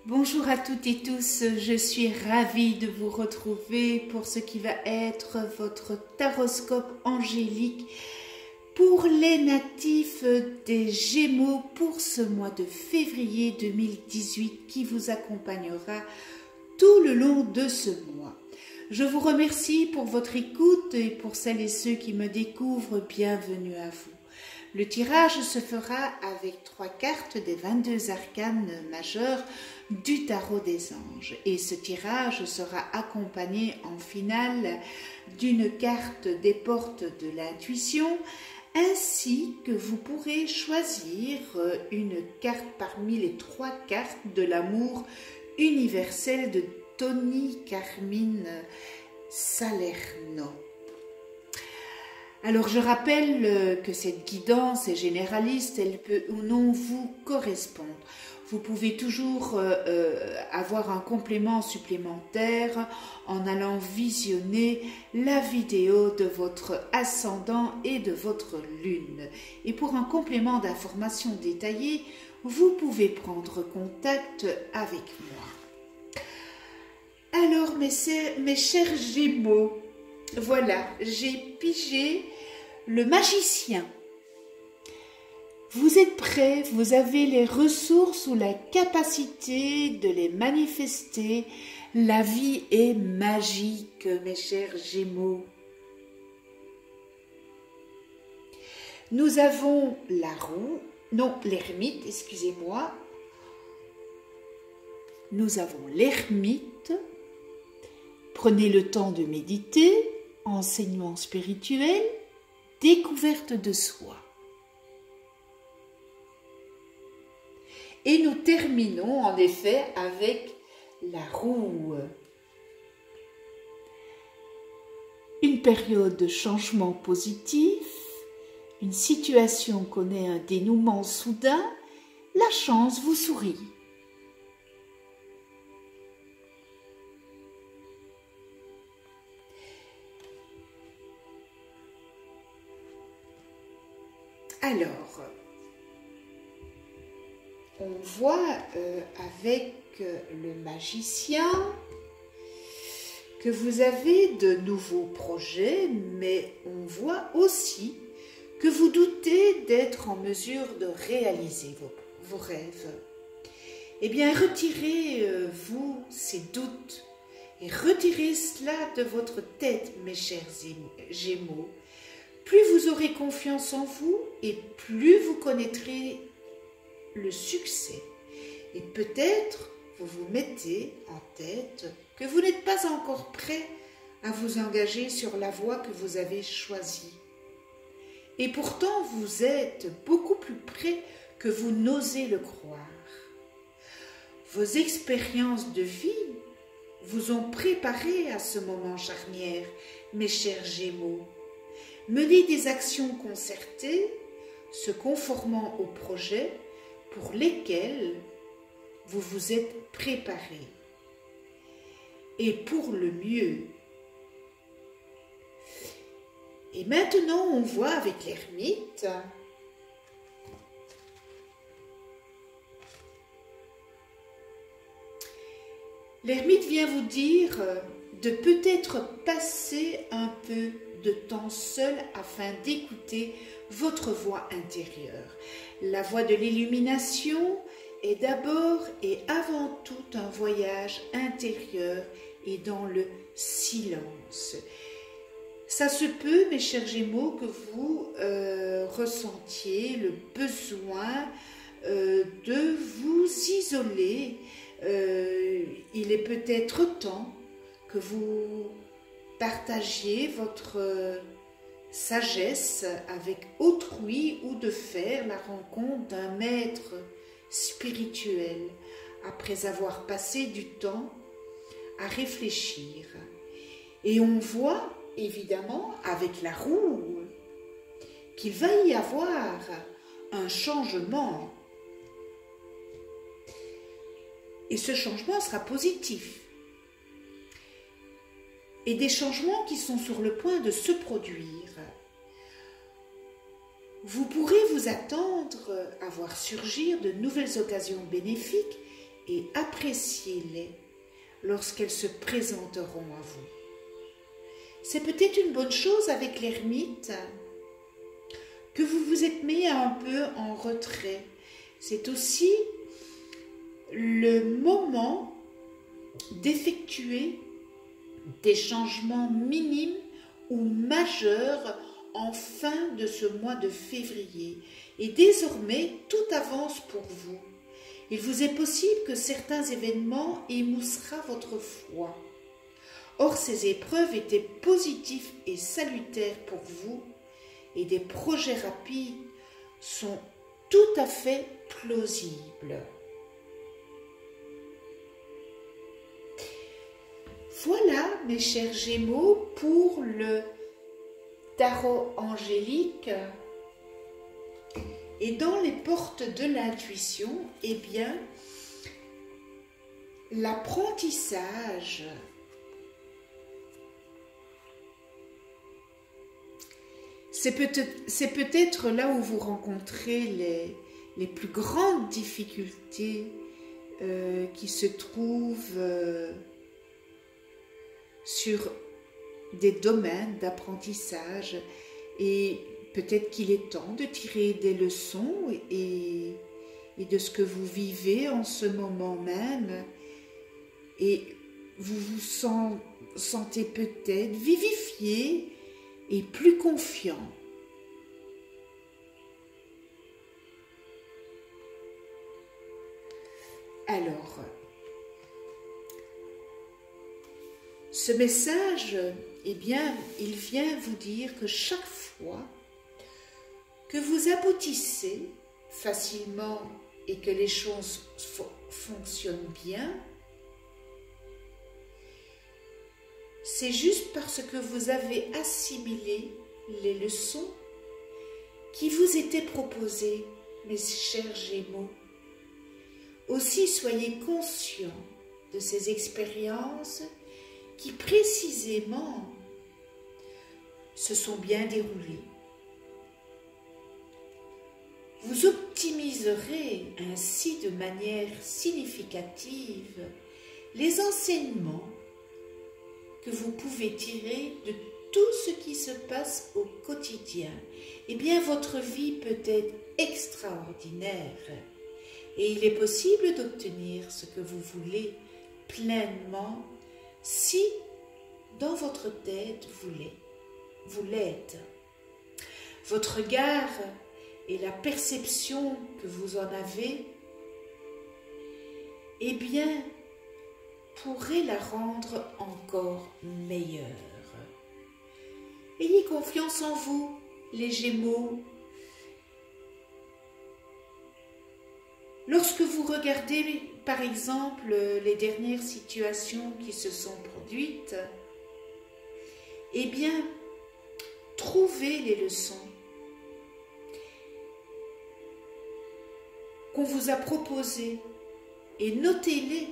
Bonjour à toutes et tous, je suis ravie de vous retrouver pour ce qui va être votre taroscope angélique pour les natifs des Gémeaux pour ce mois de février 2018 qui vous accompagnera tout le long de ce mois. Je vous remercie pour votre écoute et pour celles et ceux qui me découvrent, bienvenue à vous. Le tirage se fera avec 3 cartes des 22 arcanes majeurs du tarot des anges. Et ce tirage sera accompagné en finale d'une carte des portes de l'intuition, ainsi que vous pourrez choisir une carte parmi les 3 cartes de l'amour universel de Tony Carmine Salerno. Alors je rappelle que cette guidance est généraliste, elle peut ou non vous correspondre. Vous pouvez toujours avoir un complément supplémentaire en allant visionner la vidéo de votre ascendant et de votre lune. Et pour un complément d'information détaillé, vous pouvez prendre contact avec moi. Alors mes chers Gémeaux, voilà, j'ai pigé le magicien. Vous êtes prêts, vous avez les ressources ou la capacité de les manifester. La vie est magique, mes chers Gémeaux. Nous avons la roue, non, l'ermite, excusez-moi. Nous avons l'ermite. Prenez le temps de méditer, enseignement spirituel, découverte de soi. Et nous terminons en effet avec la roue. Une période de changement positif, une situation connaît un dénouement soudain, la chance vous sourit. Alors, on voit avec le magicien que vous avez de nouveaux projets, mais on voit aussi que vous doutez d'être en mesure de réaliser vos rêves. Eh bien, retirez-vous ces doutes et retirez cela de votre tête, mes chers Gémeaux. Plus vous aurez confiance en vous et plus vous connaîtrez le succès. Et peut-être vous vous mettez en tête que vous n'êtes pas encore prêt à vous engager sur la voie que vous avez choisie. Et pourtant, vous êtes beaucoup plus près que vous n'osez le croire. Vos expériences de vie vous ont préparé à ce moment charnière, mes chers Gémeaux. Menez des actions concertées, se conformant aux projets pour lesquels vous vous êtes préparés. Et pour le mieux. Et maintenant, on voit avec l'ermite l'ermite vient vous dire de peut-être passer un peu de temps seul afin d'écouter votre voix intérieure. La voie de l'illumination est d'abord et avant tout un voyage intérieur et dans le silence. Ça se peut, mes chers Gémeaux, que vous ressentiez le besoin de vous isoler. Il est peut-être temps que vous partagiez votre sagesse avec autrui ou de faire la rencontre d'un maître spirituel après avoir passé du temps à réfléchir. Et on voit évidemment avec la roue qu'il va y avoir un changement. Et ce changement sera positif. Et des changements qui sont sur le point de se produire. Vous pourrez vous attendre à voir surgir de nouvelles occasions bénéfiques et appréciez-les lorsqu'elles se présenteront à vous. C'est peut-être une bonne chose avec l'ermite que vous vous êtes mis un peu en retrait. C'est aussi le moment d'effectuer des changements minimes ou majeurs en fin de ce mois de février. Et désormais, tout avance pour vous. Il vous est possible que certains événements émoussera votre foi. Or, ces épreuves étaient positives et salutaires pour vous, et des projets rapides sont tout à fait plausibles. Voilà, mes chers Gémeaux, pour le tarot angélique. Et dans les portes de l'intuition, eh bien, l'apprentissage c'est peut-être là où vous rencontrez les plus grandes difficultés qui se trouvent sur des domaines d'apprentissage, et peut-être qu'il est temps de tirer des leçons et de ce que vous vivez en ce moment même, et vous vous sentez peut-être vivifié et plus confiant. Alors, ce message, eh bien, il vient vous dire que chaque fois que vous aboutissez facilement et que les choses fonctionnent bien, c'est juste parce que vous avez assimilé les leçons qui vous étaient proposées, mes chers Gémeaux. Aussi, soyez conscients de ces expériences qui précisément se sont bien déroulées. Vous optimiserez ainsi de manière significative les enseignements que vous pouvez tirer de tout ce qui se passe au quotidien. Eh bien, votre vie peut être extraordinaire et il est possible d'obtenir ce que vous voulez pleinement si dans votre tête vous l'êtes. Votre regard et la perception que vous en avez, eh bien, pourrait la rendre encore meilleure. Ayez confiance en vous, les Gémeaux. Lorsque vous regardez, par exemple, les dernières situations qui se sont produites, eh bien, trouvez les leçons qu'on vous a proposées et notez-les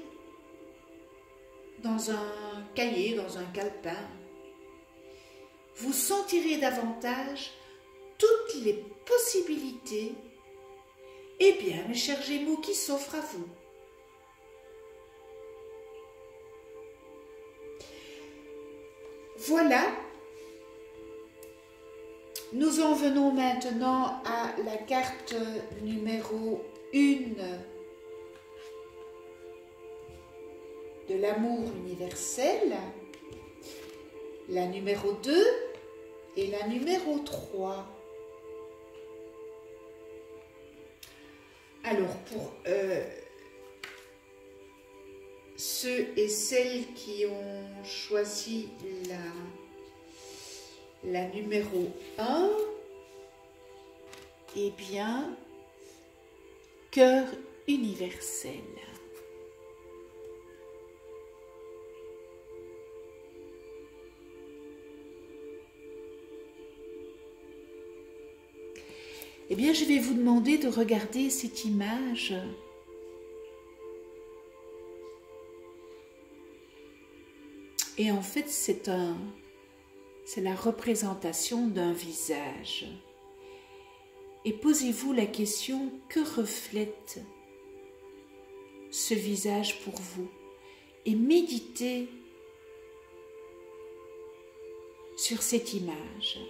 dans un cahier, dans un calepin. Vous sentirez davantage toutes les possibilités, eh bien, mes chers Gémeaux, qui s'offrent à vous. Voilà, nous en venons maintenant à la carte numéro 1 de l'amour universel, la numéro 2 et la numéro 3. Alors, pour ceux et celles qui ont choisi la numéro 1, eh bien, cœur universel. Eh bien, je vais vous demander de regarder cette image. Et en fait, c'est la représentation d'un visage. Et posez-vous la question, que reflète ce visage pour vous et méditez sur cette image.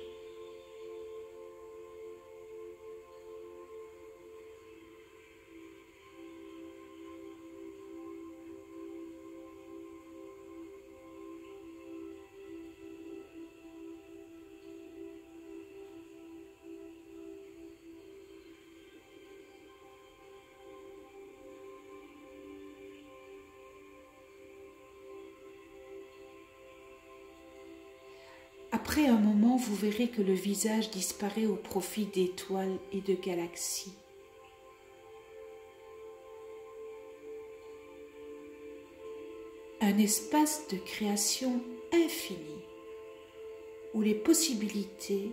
Après un moment, vous verrez que le visage disparaît au profit d'étoiles et de galaxies. Un espace de création infini où les possibilités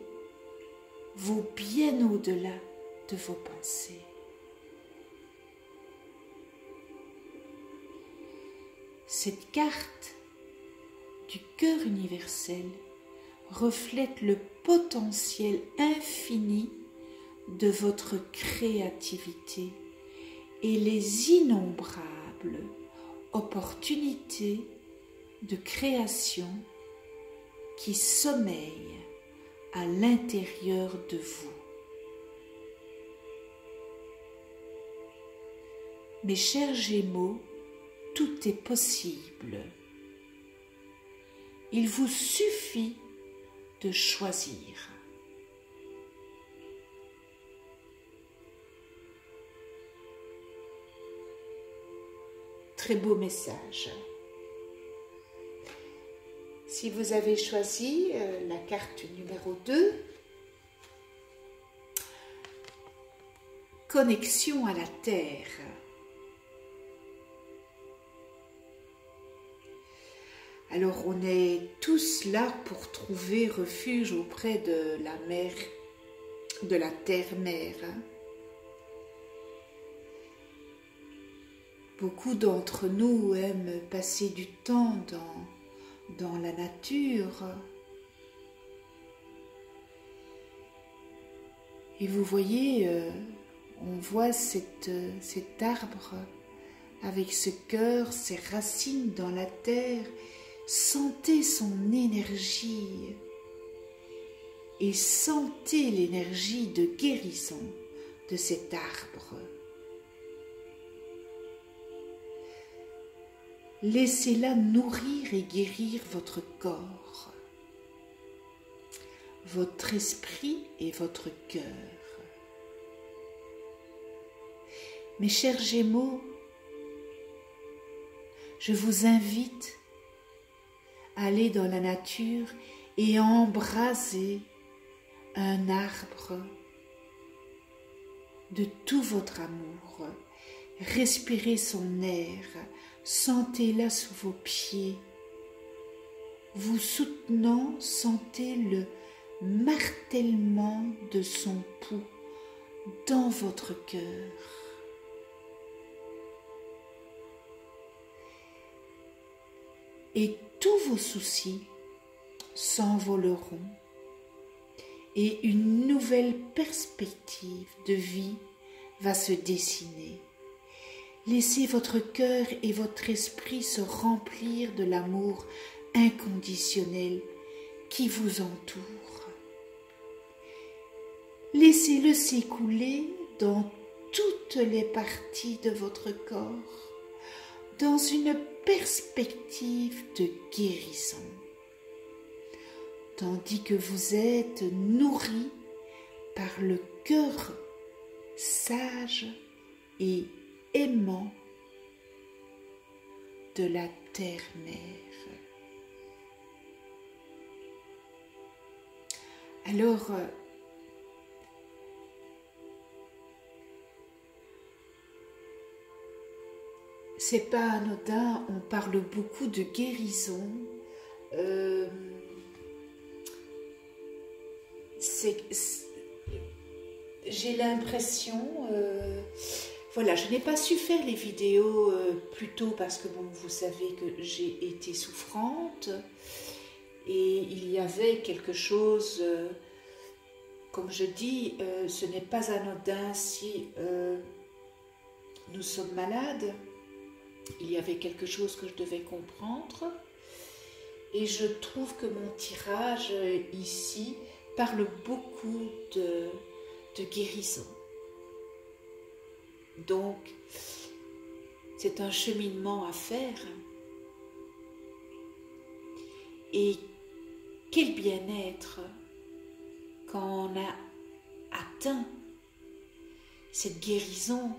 vont bien au-delà de vos pensées. Cette carte du cœur universel reflète le potentiel infini de votre créativité et les innombrables opportunités de création qui sommeillent à l'intérieur de vous. Mes chers Gémeaux, tout est possible. Il vous suffit de choisir. Très beau message. Si vous avez choisi la carte numéro 2, connexion à la Terre. Alors on est tous là pour trouver refuge auprès de la mer, de la terre-mère. Beaucoup d'entre nous aiment passer du temps dans la nature. Et vous voyez, on voit cet arbre avec ce cœur, ses racines dans la terre. Sentez son énergie et sentez l'énergie de guérison de cet arbre. Laissez-la nourrir et guérir votre corps, votre esprit et votre cœur. Mes chers Gémeaux, je vous invite à aller dans la nature et embraser un arbre de tout votre amour. Respirez son air, sentez-la sous vos pieds. Vous soutenant, sentez le martèlement de son pouls dans votre cœur. Et tous vos soucis s'envoleront et une nouvelle perspective de vie va se dessiner. Laissez votre cœur et votre esprit se remplir de l'amour inconditionnel qui vous entoure. Laissez-le s'écouler dans toutes les parties de votre corps, dans une perspective de guérison, tandis que vous êtes nourri par le cœur sage et aimant de la terre-mère. Alors, c'est pas anodin, on parle beaucoup de guérison. J'ai l'impression, voilà, je n'ai pas su faire les vidéos plus tôt parce que bon, vous savez que j'ai été souffrante et il y avait quelque chose, comme je dis, ce n'est pas anodin si nous sommes malades. il y avait quelque chose que je devais comprendre. Et je trouve que mon tirage ici parle beaucoup de guérison. Donc, c'est un cheminement à faire. Et quel bien-être quand on a atteint cette guérison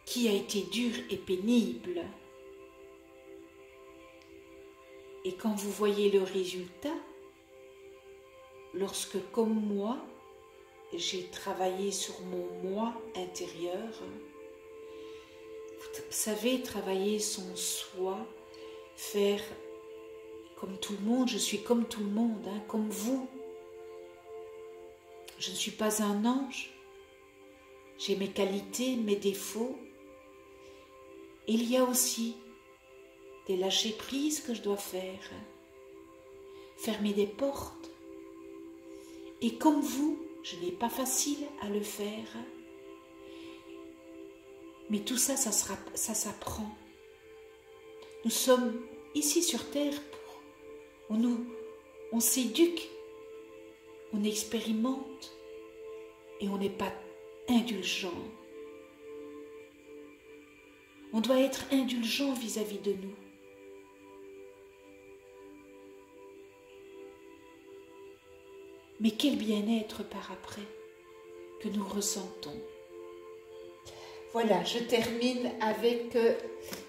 qui a été dure et pénible. Et quand vous voyez le résultat, lorsque, comme moi, j'ai travaillé sur mon moi intérieur, vous savez, travailler son soi, faire comme tout le monde, je suis comme tout le monde, hein, comme vous. Je ne suis pas un ange, j'ai mes qualités, mes défauts. Il y a aussi des lâcher-prises que je dois faire, fermer des portes. Et comme vous, je n'ai pas facile à le faire, mais tout ça, ça s'apprend. Nous sommes ici sur Terre, on s'éduque, on expérimente et on n'est pas indulgent. On doit être indulgent vis-à-vis de nous. Mais quel bien-être par après que nous ressentons. Voilà, je termine avec,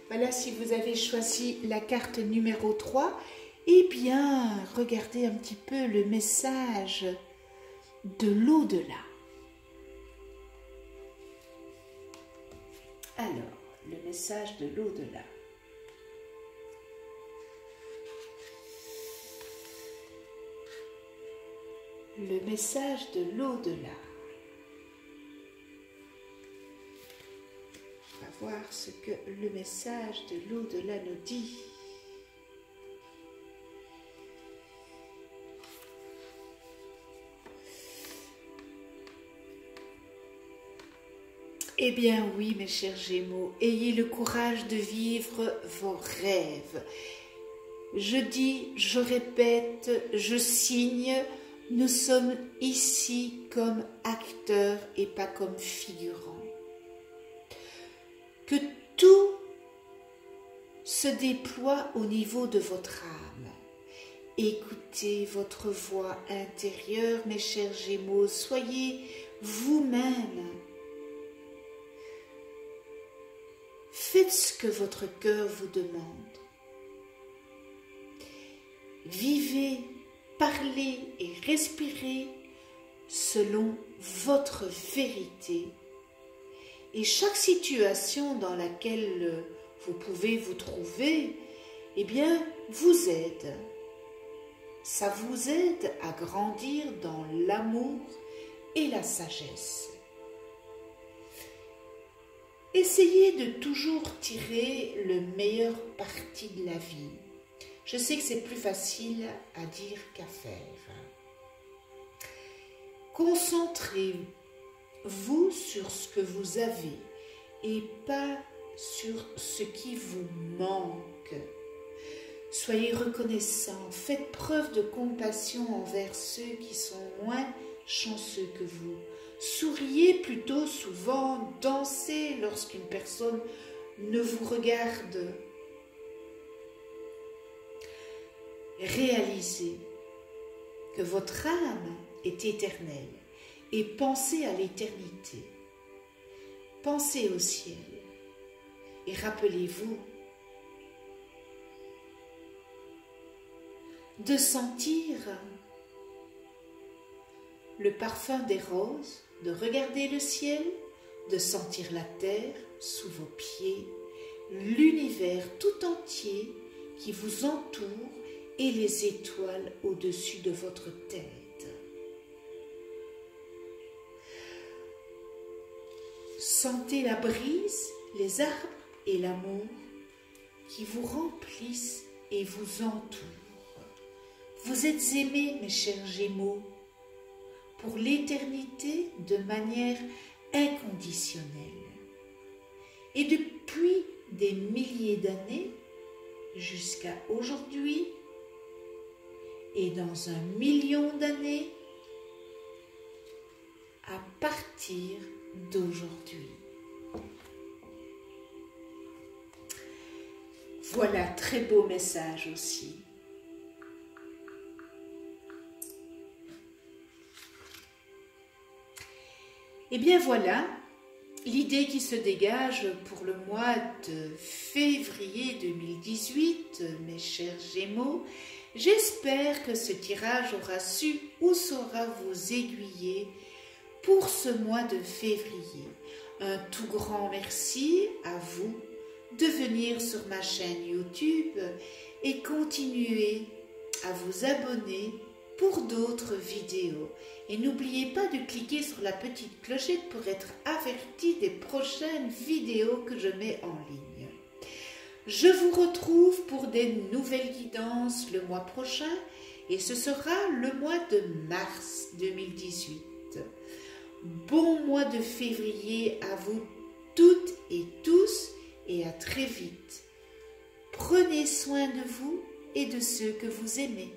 voilà, si vous avez choisi la carte numéro 3, eh bien, regardez un petit peu le message de l'au-delà. Alors, le message de l'au-delà. Le message de l'au-delà. On va voir ce que le message de l'au-delà nous dit. Eh bien oui, mes chers Gémeaux, ayez le courage de vivre vos rêves. Je dis, je répète, je signe, nous sommes ici comme acteurs et pas comme figurants. Que tout se déploie au niveau de votre âme. Écoutez votre voix intérieure, mes chers Gémeaux, soyez vous-même. Faites ce que votre cœur vous demande. Vivez, parlez et respirez selon votre vérité. Et chaque situation dans laquelle vous pouvez vous trouver, eh bien, vous aide. Ça vous aide à grandir dans l'amour et la sagesse. Essayez de toujours tirer le meilleur parti de la vie. Je sais que c'est plus facile à dire qu'à faire. Concentrez-vous sur ce que vous avez et pas sur ce qui vous manque. Soyez reconnaissants, faites preuve de compassion envers ceux qui sont moins chanceux que vous. Souriez plutôt souvent, dansez lorsqu'une personne ne vous regarde. Réalisez que votre âme est éternelle et pensez à l'éternité. Pensez au ciel et rappelez-vous de sentir le parfum des roses, de regarder le ciel, de sentir la terre sous vos pieds, l'univers tout entier qui vous entoure et les étoiles au-dessus de votre tête. Sentez la brise, les arbres et l'amour qui vous remplissent et vous entourent. Vous êtes aimés, mes chers Gémeaux, pour l'éternité de manière inconditionnel. Et depuis des milliers d'années jusqu'à aujourd'hui, et dans 1 million d'années, à partir d'aujourd'hui. Voilà, très beau message aussi. Et bien voilà, l'idée qui se dégage pour le mois de février 2018, mes chers Gémeaux. J'espère que ce tirage aura su ou saura vous aiguiller pour ce mois de février. Un tout grand merci à vous de venir sur ma chaîne YouTube et continuer à vous abonner pour d'autres vidéos. Et n'oubliez pas de cliquer sur la petite clochette pour être averti des prochaines vidéos que je mets en ligne. Je vous retrouve pour des nouvelles guidances le mois prochain et ce sera le mois de mars 2018. Bon mois de février à vous toutes et tous et à très vite. Prenez soin de vous et de ceux que vous aimez.